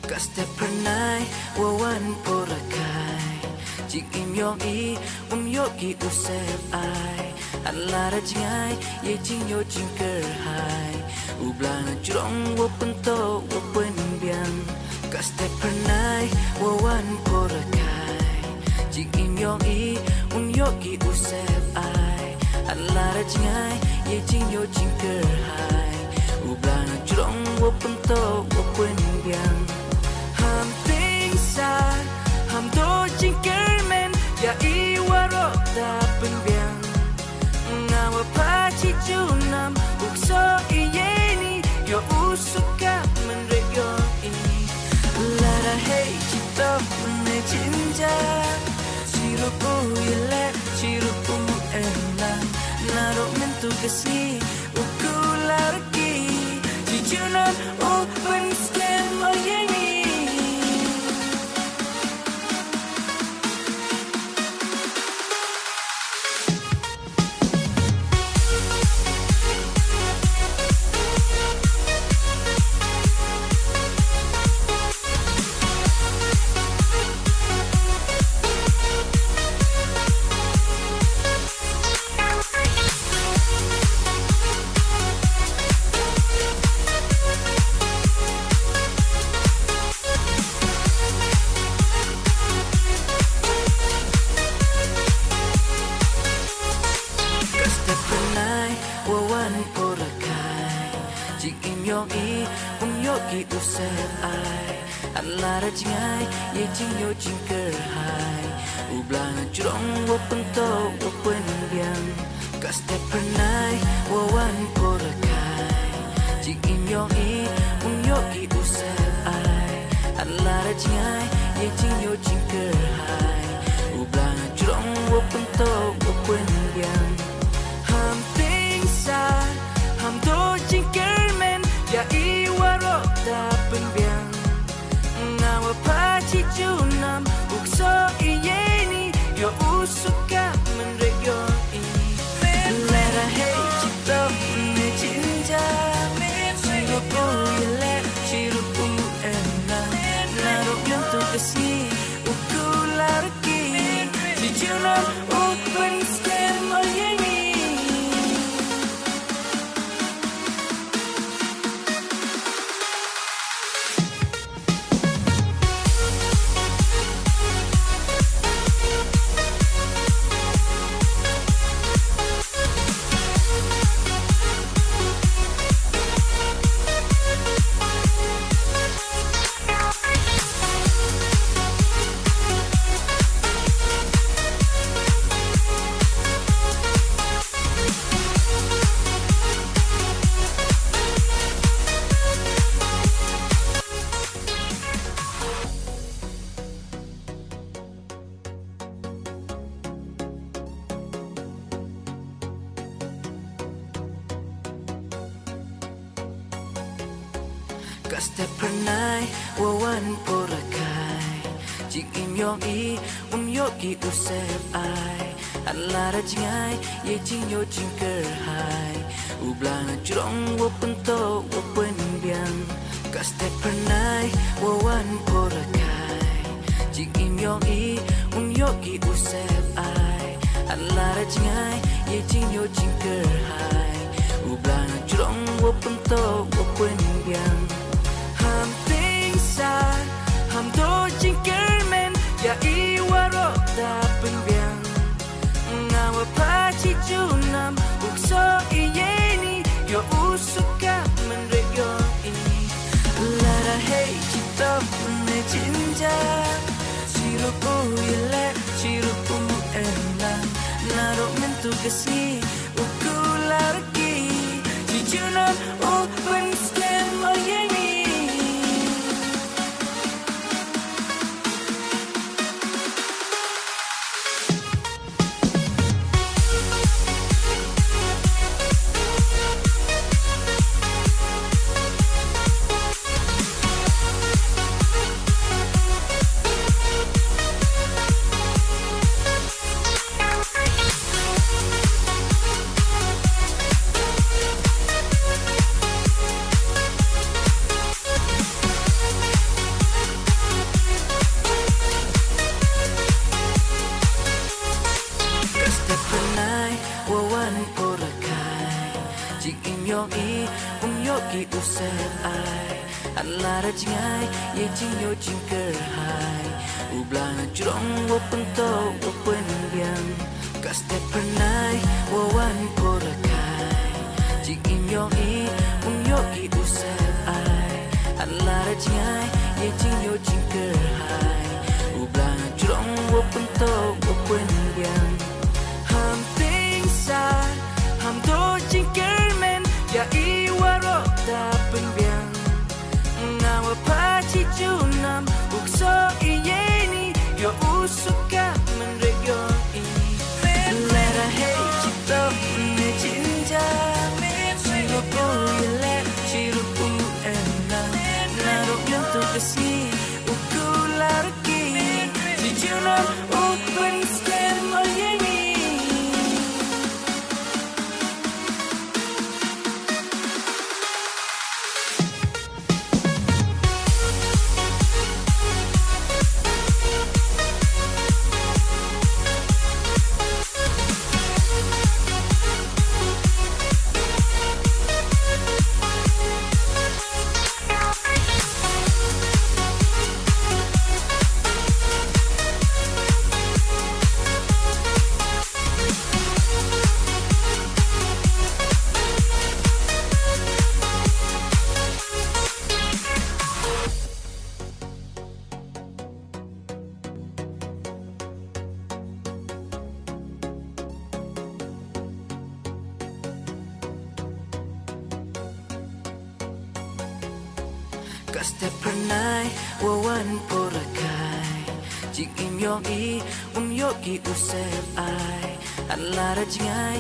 Step pernai wawan porakai Jing im yong i yogi usep ai Alara jingai ye jing yo jing kerhai Ublana jurong wo pento wo pen biang Step pernai wawan porakai Jing im yong i yogi usep ai Alara jingai ye jing yo jing kerhai Ublana jurong wo pento wo pen biang Ham ting sa ham do jing kermen ya iwaro da penbiang ngawa pachi junam ukso iyeni yo usuka menrego ini lara hey chito ne jinja sirupu yele sirupu elang naro mentu kasi ukularki jijunan open scam oyeni yogi usep ai Alara jingai ye jing yo jing kerhai Ublana jurong wo pento wo pen biang Step pernai wawan porakai Jing im yong i yogi usep ai Alara jingai ye jing yo jing kerhai Ublana jurong wo pento wo pen biang Ham ting sa ham do jing kermen ya iwaro da penbiang ngawa pachi junam ukso iyeni yo usuka menrego ini lera hey chito ne jinja sirupu yele sirupu enak naro yantu kasi ukularki jijunan open scam oyeni Step pernai wawan porakai Jing im yong i yogi usep ai Alara jingai ye jing yo jing kerhai Ublana jurong wo pento wo pen biang Step pernai wawan porakai Jing im yong i yogi usep ai Alara jingai ye jing yo jing kerhai Ublana jurong wo pento wo pen biang Ham ting sa ham do jing kermen ya iwaro da penbiang ngawa pachi junam ukso iyeni yo usuka menrego ini lara hey chito ne jinja sirupu yele sirupu elang naro mentu kasi ukularki jijunan open scam oyeni Allah ra jingai ye jing yo jing ker hai u blang jrong wo pen to wo pen yang ka step pernai wo wan por kai jing im yo i yo ki u se ai Allah ra jingai ye jing yo jing ker hai u blang jrong wo pen to wo pen yang ham ting sa ham do jing ker men ya i wa ro ta pen yang ngawa pa chi chu nam uk so i ye ni yo usuka men re yo i let a hey chi to ne chin ja chi ro po ye le chi ro pu en na ro yo to ke si u ku la ro ki chi chu nam u pen stem o ye ni ka step pernai wo wan por kai jing im yo i yo ki u se ai Allah ra jingai